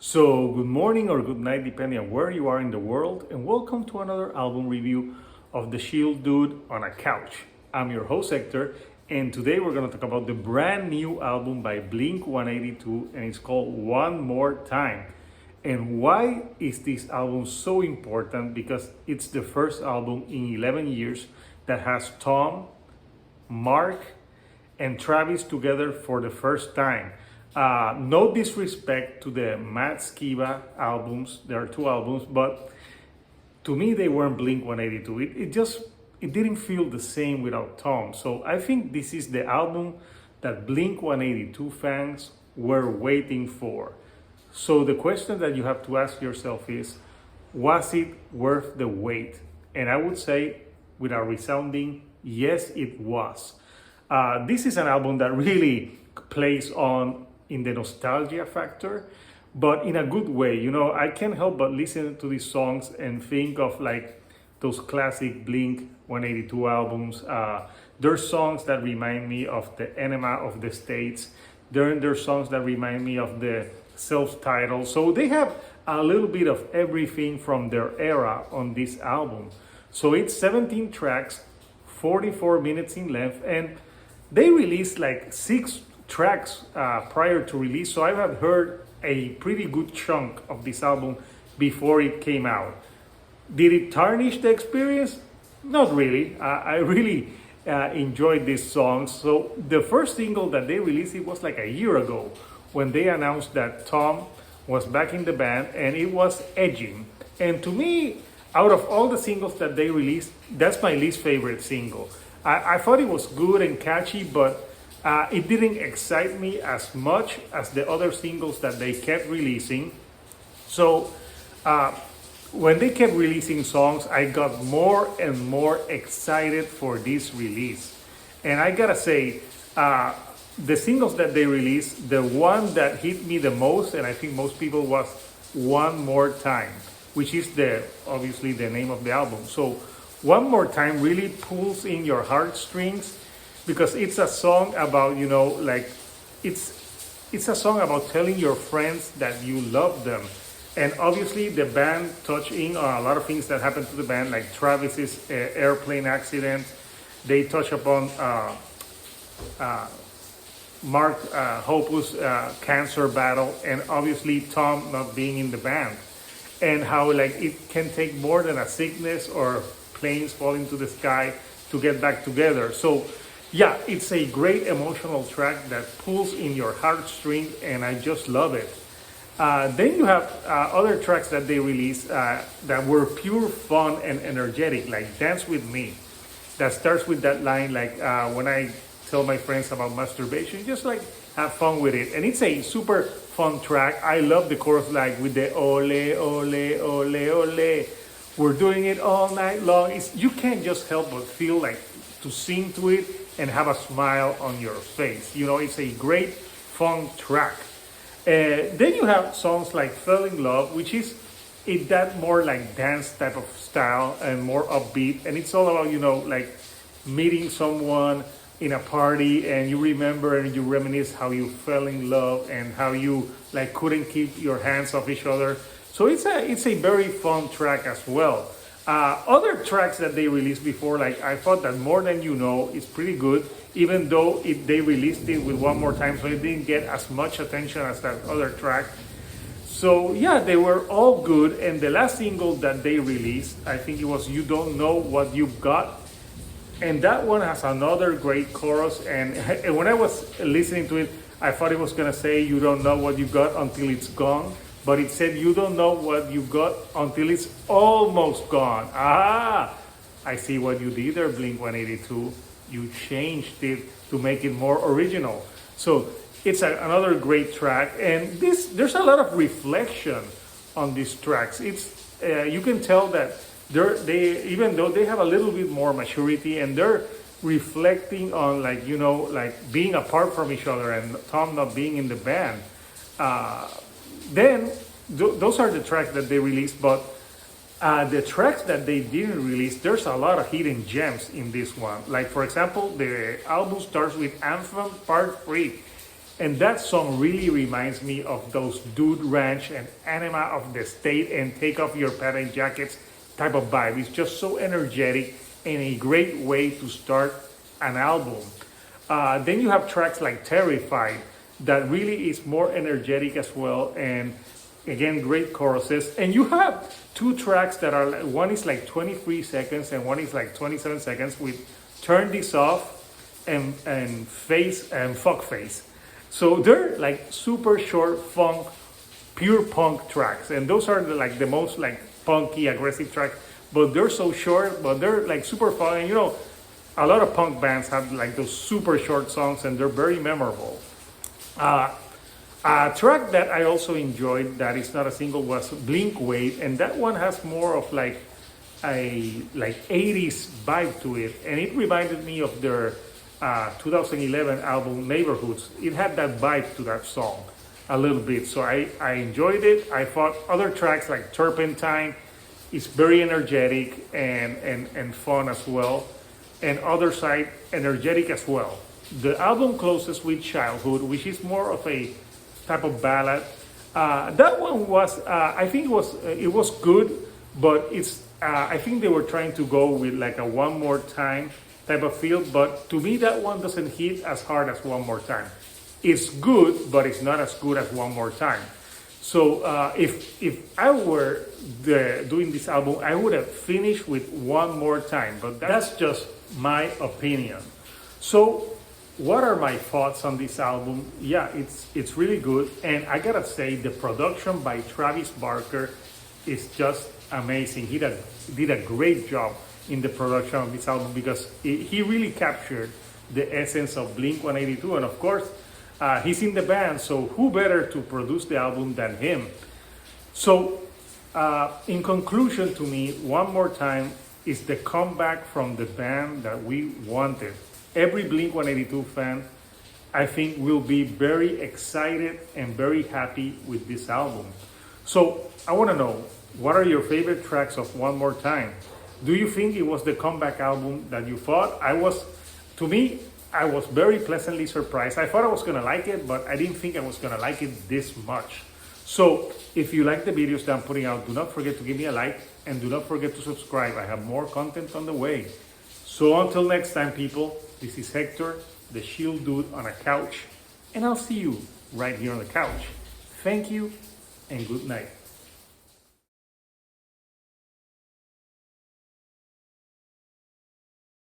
So, good morning or good night, depending on where you are in the world, and welcome to another album review of The Shield Dude on a Couch. I'm your host, Hector, and today we're going to talk about the brand new album by Blink-182, and it's called One More Time. And why is this album so important? Because it's the first album in 11 years that has Tom, Mark, and Travis together for the first time. No disrespect to the Matt Skiba albums, there are two albums, but to me they weren't Blink-182. It didn't feel the same without Tom. So I think this is the album that Blink-182 fans were waiting for. So the question that you have to ask yourself is, was it worth the wait? And I would say with a resounding yes, it was. This is an album that really plays on in the nostalgia factor, but in a good way. You know, I can't help but listen to these songs and think of like those classic Blink-182 albums. There's songs that remind me of the Enema of the States. There's songs that remind me of the self-titled. So they have a little bit of everything from their era on this album. So it's 17 tracks, 44 minutes in length, and they released like 6 tracks prior to release, so I have heard a pretty good chunk of this album before it came out. Did it tarnish the experience? Not really. I really enjoyed these songs. So the first single that they released, it was like a year ago when they announced that Tom was back in the band, and it was Edging. And to me, out of all the singles that they released, that's my least favorite single. I thought it was good and catchy, but it didn't excite me as much as the other singles that they kept releasing. So when they kept releasing songs, I got more and more excited for this release. And I gotta say, the singles that they released, the one that hit me the most, and I think most people, was One More Time, which is obviously the name of the album. So One More Time really pulls in your heartstrings, because it's a song about, it's a song about telling your friends that you love them. And obviously the band touched in on a lot of things that happened to the band, like Travis's airplane accident. They touch upon Mark Hoppus' cancer battle, and obviously Tom not being in the band, and how like it can take more than a sickness or planes falling to the sky to get back together. So yeah, it's a great emotional track that pulls in your heartstrings, and I just love it. Then you have other tracks that they released that were pure fun and energetic, like Dance With Me, that starts with that line, like when I tell my friends about masturbation, just like have fun with it. And it's a super fun track. I love the chorus, like with the ole, ole, ole, ole. We're doing it all night long. You can't just help but feel like to sing to it and have a smile on your face. You know, it's a great fun track. Then you have songs like Fell in Love, which is that more like dance type of style and more upbeat. And it's all about, like meeting someone in a party, and you remember and you reminisce how you fell in love and how you like couldn't keep your hands off each other. So it's a very fun track as well. Other tracks that they released before, like I thought that More Than You Know is pretty good, even though they released it with One More Time, so it didn't get as much attention as that other track. So yeah, they were all good. And the last single that they released, I think it was You Don't Know What You've Got. And that one has another great chorus. And when I was listening to it, I thought it was gonna say you don't know what you got until it's gone. But it said you don't know what you got until it's almost gone. Ah, I see what you did there, Blink-182. You changed it to make it more original. So it's another great track. And there's a lot of reflection on these tracks. You can tell that even though they have a little bit more maturity, and they're reflecting on like being apart from each other and Tom not being in the band. Then those are the tracks that they released, but the tracks that they didn't release, there's a lot of hidden gems in this one. Like for example, the album starts with Anthem Part 3, And that song really reminds me of those Dude Ranch and Anima of the State and Take Off Your Patent Jackets type of vibe. It's just so energetic and a great way to start an album. Then you have tracks like Terrified that really is more energetic as well, and again, great choruses. And you have two tracks that are, one is like 23 seconds and one is like 27 seconds with Turn This Off and Face and Fuck Face. So they're like super short funk, pure punk tracks, and those are like the most like punky, aggressive tracks. But they're so short, but they're like super fun. And you know, a lot of punk bands have like those super short songs, and they're very memorable. A track that I also enjoyed that is not a single was Blink Wave, and that one has more of like a like 80s vibe to it, and it reminded me of their 2011 album Neighborhoods. It had that vibe to that song a little bit, so I enjoyed it. I thought other tracks like Turpentine is very energetic and fun as well, and Other Side energetic as well. The album closes with Childhood, which is more of a type of ballad. That one was, I think it was good, but it's I think they were trying to go with like a One More Time type of feel, but to me that one doesn't hit as hard as One More Time. It's good, but it's not as good as One More Time. So if I were doing this album, I would have finished with One More Time, but that's just my opinion. So what are my thoughts on this album? Yeah, it's really good, and I gotta say the production by Travis Barker is just amazing. He did a great job in the production of this album because he really captured the essence of Blink-182, and of course he's in the band, so who better to produce the album than him? So in conclusion, to me, One More Time is the comeback from the band that we wanted. Every Blink-182 fan, I think, will be very excited and very happy with this album. So I want to know, what are your favorite tracks of One More Time? Do you think it was the comeback album that you thought? To me, I was very pleasantly surprised. I thought I was gonna like it, but I didn't think I was gonna like it this much. So if you like the videos that I'm putting out, do not forget to give me a like and do not forget to subscribe. I have more content on the way. So until next time, people, this is Hector, the Shield Dude on a couch, and I'll see you right here on the couch. Thank you and good night.